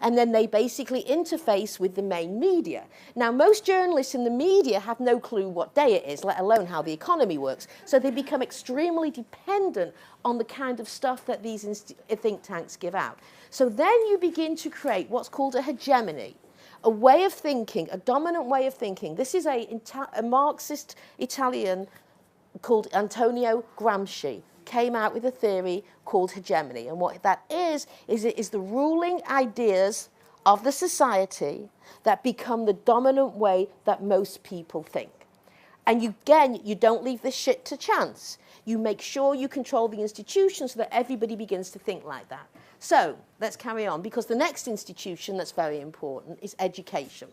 and then they basically interface with the main media. Now, most journalists in the media have no clue what day it is, let alone how the economy works. So they become extremely dependent on the kind of stuff that these think tanks give out. So then you begin to create what's called a hegemony, a way of thinking, a dominant way of thinking. This is a Marxist Italian called Antonio Gramsci, came out with a theory called hegemony. And what that is it is the ruling ideas of the society that become the dominant way that most people think. And you don't leave this shit to chance. You make sure you control the institutions so that everybody begins to think like that. So let's carry on, because the next institution that's very important is education.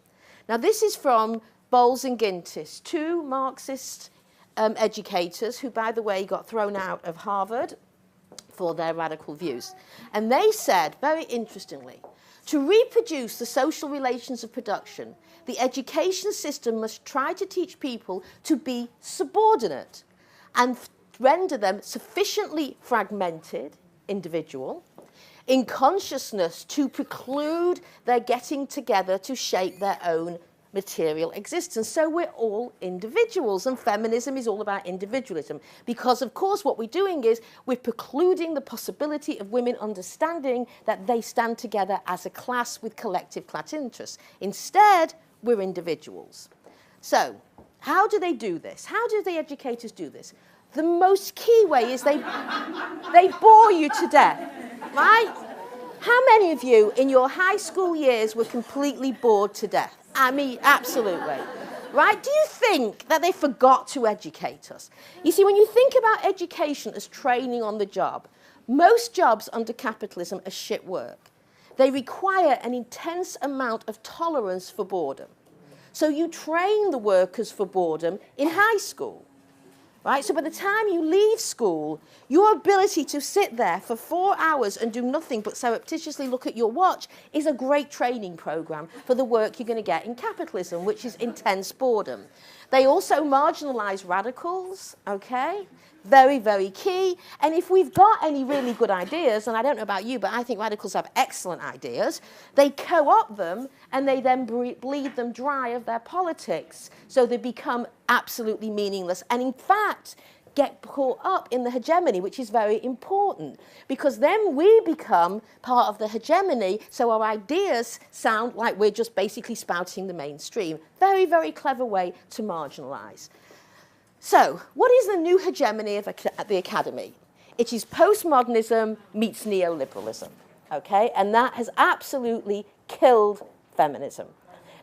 Now, this is from Bowles and Gintis, two Marxist educators who, by the way, got thrown out of Harvard for their radical views. And they said, very interestingly, to reproduce the social relations of production, the education system must try to teach people to be subordinate and render them sufficiently fragmented, individual, in consciousness to preclude their getting together to shape their own material existence. So we're all individuals, and feminism is all about individualism, because of course what we're doing is we're precluding the possibility of women understanding that they stand together as a class with collective class interests. Instead, we're individuals. So how do they do this? How do the educators do this? The most key way is they bore you to death, right? How many of you in your high school years were completely bored to death? I mean, absolutely. Right? Do you think that they forgot to educate us? You see, when you think about education as training on the job, most jobs under capitalism are shit work. They require an intense amount of tolerance for boredom. So you train the workers for boredom in high school. Right? So by the time you leave school, your ability to sit there for 4 hours and do nothing but surreptitiously look at your watch is a great training program for the work you're going to get in capitalism, which is intense boredom. They also marginalize radicals, okay? Very, very key. And if we've got any really good ideas, and I don't know about you, but I think radicals have excellent ideas, they co-opt them and they then bleed them dry of their politics. So they become absolutely meaningless. And in fact, get caught up in the hegemony, which is very important, because then we become part of the hegemony, so our ideas sound like we're just basically spouting the mainstream. Very, very clever way to marginalize. So, what is the new hegemony of the academy? It is postmodernism meets neoliberalism, okay? And that has absolutely killed feminism.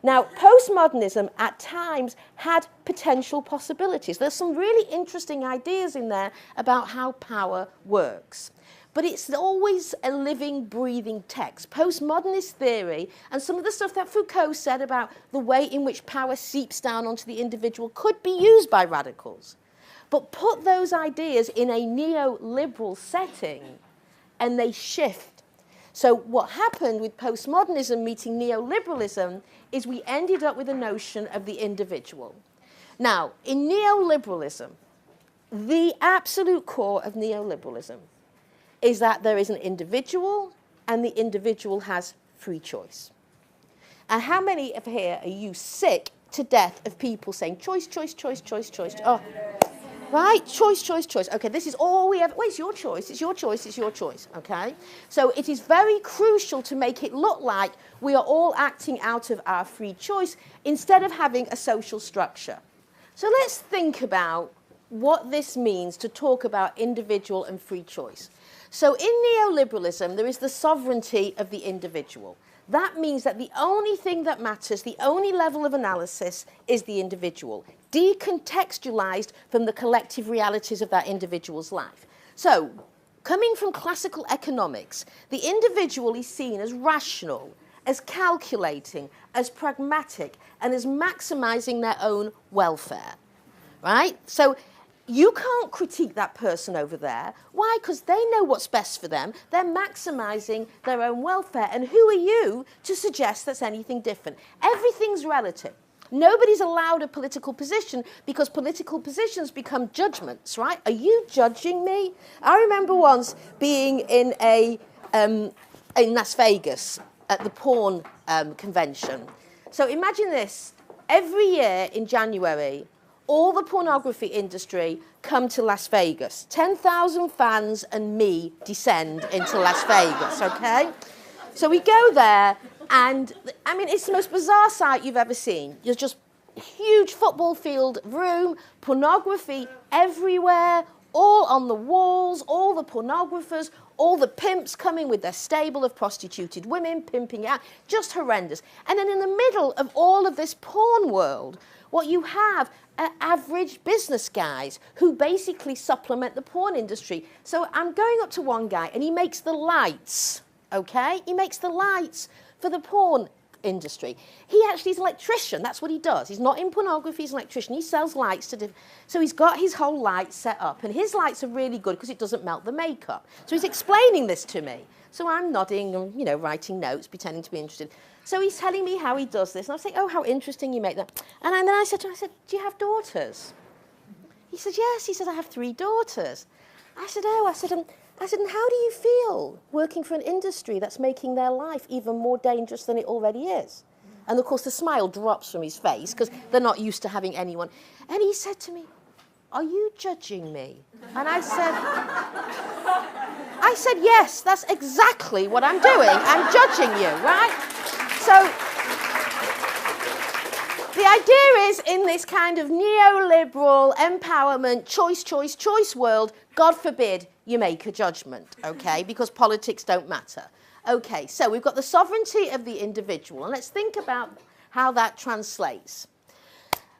Now, postmodernism at times had potential possibilities. There's some really interesting ideas in there about how power works. But it's always a living, breathing text. Postmodernist theory and some of the stuff that Foucault said about the way in which power seeps down onto the individual could be used by radicals. But put those ideas in a neoliberal setting and they shift. So what happened with postmodernism meeting neoliberalism is we ended up with a notion of the individual. Now, in neoliberalism, the absolute core of neoliberalism is that there is an individual and the individual has free choice. And how many of here are you sick to death of people saying choice, choice, choice, choice, choice? Oh, right? Choice, choice, choice. Okay, this is all we ever... Well, it's your choice, it's your choice, it's your choice, okay? So it is very crucial to make it look like we are all acting out of our free choice instead of having a social structure. So let's think about what this means to talk about individual and free choice. So in neoliberalism, there is the sovereignty of the individual. That means that the only thing that matters, the only level of analysis, is the individual, decontextualized from the collective realities of that individual's life. So, coming from classical economics, the individual is seen as rational, as calculating, as pragmatic, and as maximizing their own welfare, right? So, you can't critique that person over there. Why? Because they know what's best for them. They're maximizing their own welfare. And who are you to suggest that's anything different? Everything's relative. Nobody's allowed a political position because political positions become judgments, right? Are you judging me? I remember once being in Las Vegas at the porn convention. So imagine this. Every year in January, all the pornography industry come to Las Vegas. 10,000 fans and me descend into Las Vegas, okay? So we go there, and I mean, it's the most bizarre sight you've ever seen. There's just a huge football field room, pornography everywhere, all on the walls, all the pornographers, all the pimps coming with their stable of prostituted women, pimping out, just horrendous. And then in the middle of all of this porn world, what you have are average business guys who basically supplement the porn industry. So I'm going up to one guy, and he makes the lights, okay? He makes the lights for the porn industry. He actually is an electrician. That's what he does. He's not in pornography. He's an electrician. He sells lights to so he's got his whole light set up, and his lights are really good because it doesn't melt the makeup. So he's explaining this to me. So I'm nodding and, you know, writing notes, pretending to be interested. So he's telling me how he does this, and I'm saying, oh, how interesting you make that. And then I said to him, do you have daughters? He said, yes. He said, I have 3 daughters. I said, oh. I said, and how do you feel working for an industry that's making their life even more dangerous than it already is? And of course, the smile drops from his face because they're not used to having anyone. And he said to me, are you judging me? And I said, yes, that's exactly what I'm doing. I'm judging you, right? So the idea is, in this kind of neoliberal empowerment, choice world, God forbid you make a judgment, okay, because politics don't matter. Okay, so we've got the sovereignty of the individual, and let's think about how that translates.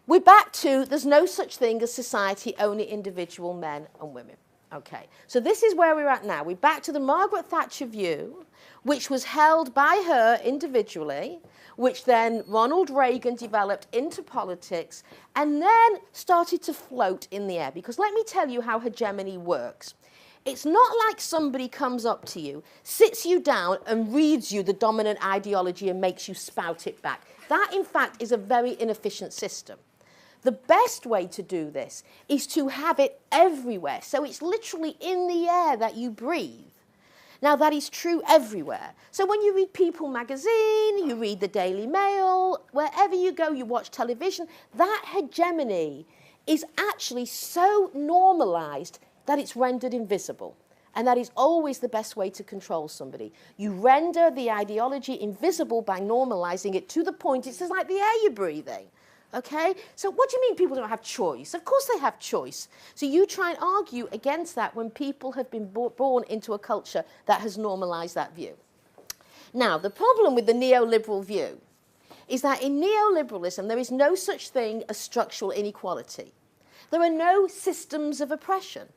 We're back to there's no such thing as society, only individual men and women. Okay, so this is where we're at now. We're back to the Margaret Thatcher view, which was held by her individually, which then Ronald Reagan developed into politics, and then started to float in the air. Because let me tell you how hegemony works. It's not like somebody comes up to you, sits you down, and reads you the dominant ideology and makes you spout it back. That, in fact, is a very inefficient system. The best way to do this is to have it everywhere. So it's literally in the air that you breathe. Now, that is true everywhere. So when you read People magazine, you read the Daily Mail, wherever you go, you watch television, that hegemony is actually so normalized that it's rendered invisible. And that is always the best way to control somebody. You render the ideology invisible by normalizing it to the point it's just like the air you're breathing. Okay? So what do you mean people don't have choice? Of course they have choice. So you try and argue against that when people have been born into a culture that has normalized that view. Now, the problem with the neoliberal view is that in neoliberalism there is no such thing as structural inequality. There are no systems of oppression.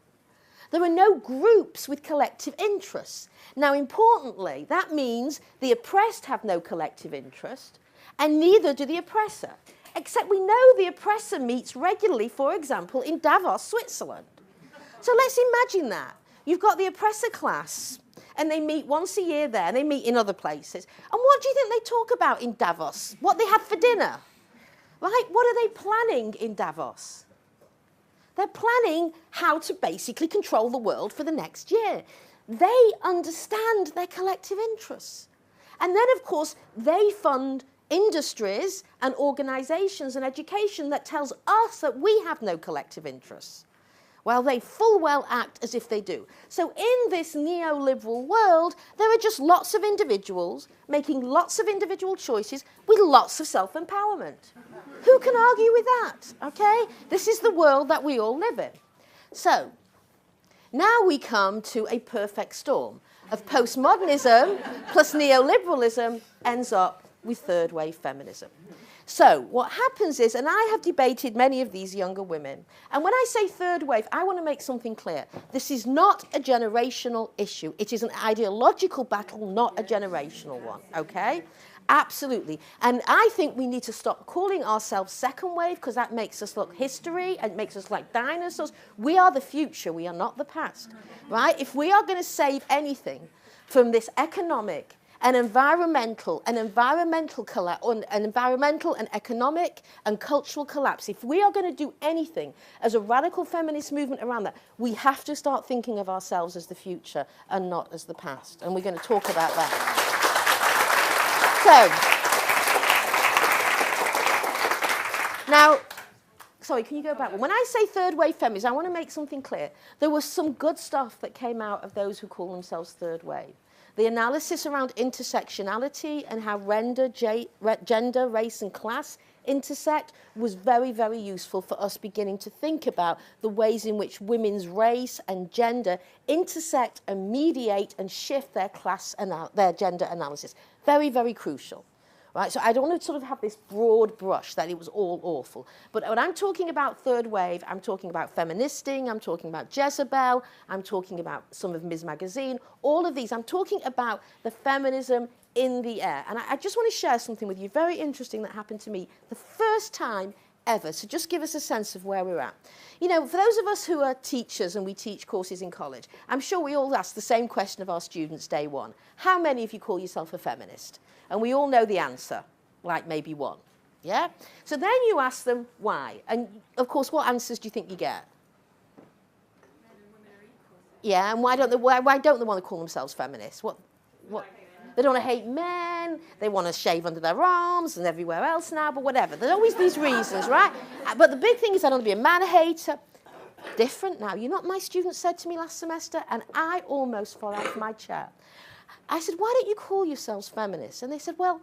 There are no groups with collective interests. Now, importantly, that means the oppressed have no collective interest, and neither do the oppressor. Except we know the oppressor meets regularly, for example, in Davos, Switzerland. So let's imagine that. You've got the oppressor class, and they meet once a year there, and they meet in other places. And what do you think they talk about in Davos? What they have for dinner? Right? What are they planning in Davos? They're planning how to basically control the world for the next year. They understand their collective interests. And then, of course, they fund industries and organizations and education that tells us that we have no collective interests, while they full well act as if they do. So in this neoliberal world, there are just lots of individuals making lots of individual choices with lots of self-empowerment. Who can argue with that? Okay? This is the world that we all live in. So now we come to a perfect storm of postmodernism plus neoliberalism ends up with third wave feminism. So what happens is, and I have debated many of these younger women, and when I say third wave, I want to make something clear. This is not a generational issue. It is an ideological battle, not a generational one, okay? Absolutely. And I think we need to stop calling ourselves second wave because that makes us look history and makes us like dinosaurs. We are the future. We are not the past, right? If we are going to save anything from this economic and environmental and economic and cultural collapse, if we are going to do anything as a radical feminist movement around that, we have to start thinking of ourselves as the future and not as the past. And we're going to talk about that. So, now, sorry, can you go back? When I say third wave feminism, I want to make something clear. There was some good stuff that came out of those who call themselves third wave. The analysis around intersectionality and how gender, race and class intersect was very, very useful for us beginning to think about the ways in which women's race and gender intersect and mediate and shift their class and their gender analysis. Very, very crucial. Right? So I don't want to sort of have this broad brush that it was all awful. But when I'm talking about third wave, I'm talking about feministing, I'm talking about Jezebel, I'm talking about some of Ms. Magazine, all of these. I'm talking about the feminism in the air. And I just want to share something with you very interesting that happened to me the first time ever. So just give us a sense of where we're at. You know, for those of us who are teachers and we teach courses in college, I'm sure we all ask the same question of our students day one. How many of you call yourself a feminist? And we all know the answer, like maybe one. Yeah? So then you ask them why. And of course, what answers do you think you get? Men and women are equal. Yeah, and why don't they want to call themselves feminists? What? They don't want to hate men, they want to shave under their arms and everywhere else now, but whatever. There's always these reasons, right? But the big thing is I don't want to be a man-hater. Different now. You know what my students said to me last semester? And I almost fell out of my chair. I said, why don't you call yourselves feminists? And they said, well,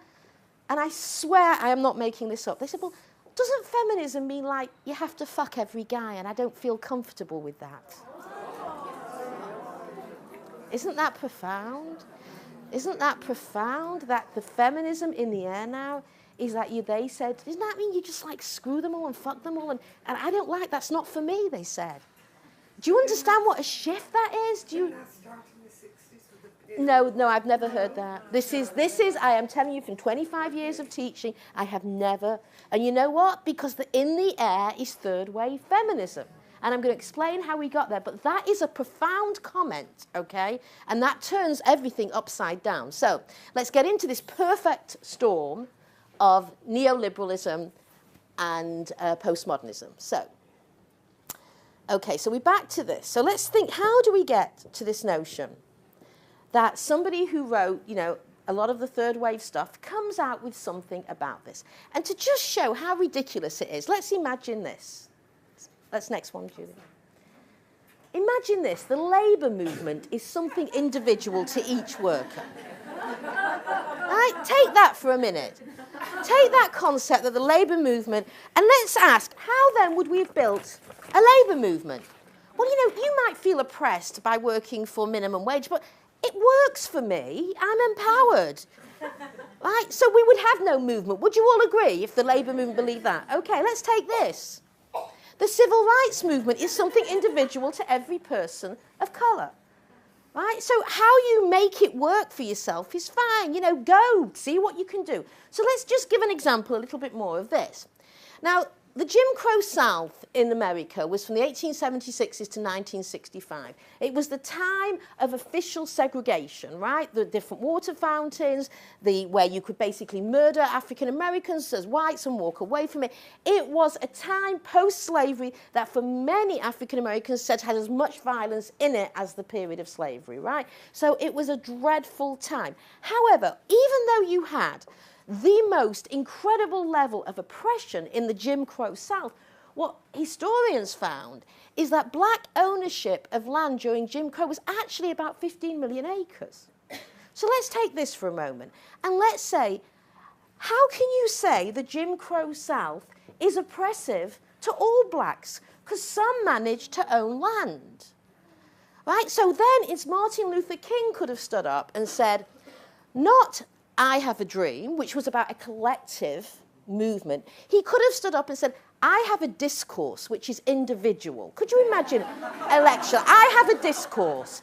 and I swear I am not making this up. They said, well, doesn't feminism mean like you have to fuck every guy? And I don't feel comfortable with that. Isn't that profound? Isn't that profound that the feminism in the air now is that they said, doesn't that mean you just like screw them all and fuck them all? And I don't like, that's not for me, they said. Do you understand what a shift that is? Do you? No, I've never heard that. This is, I am telling you from 25 years of teaching, I have never, and you know what? Because in the air is third wave feminism. And I'm going to explain how we got there, but that is a profound comment, okay? And that turns everything upside down. So let's get into this perfect storm of neoliberalism and postmodernism. So, okay, so we're back to this. So let's think, how do we get to this notion that somebody who wrote, you know, a lot of the third wave stuff comes out with something about this? And to just show how ridiculous it is, let's imagine this. That's next one, Julie. Imagine this, the labour movement is something individual to each worker. Right? Take that for a minute. Take that concept that the labour movement, and let's ask, how then would we have built a labour movement? Well, you know, you might feel oppressed by working for minimum wage, but it works for me. I'm empowered. Right? So we would have no movement. Would you all agree if the labour movement believed that? Okay, let's take this. The civil rights movement is something individual to every person of colour. Right? So how you make it work for yourself is fine. You know, go, see what you can do. So let's just give an example a little bit more of this. Now, the Jim Crow South in America was from the 1876s to 1965. It was the time of official segregation, right? The different water fountains, where you could basically murder African Americans as whites and walk away from it. It was a time post-slavery that for many African Americans said had as much violence in it as the period of slavery, right? So it was a dreadful time. However, even though you had the most incredible level of oppression in the Jim Crow South, what historians found is that black ownership of land during Jim Crow was actually about 15 million acres. So let's take this for a moment and let's say, how can you say the Jim Crow South is oppressive to all blacks? Because some managed to own land. Right? So then it's Martin Luther King could have stood up and said, not I have a dream, which was about a collective movement. He could have stood up and said, I have a discourse, which is individual. Could you imagine a lecture? I have a discourse.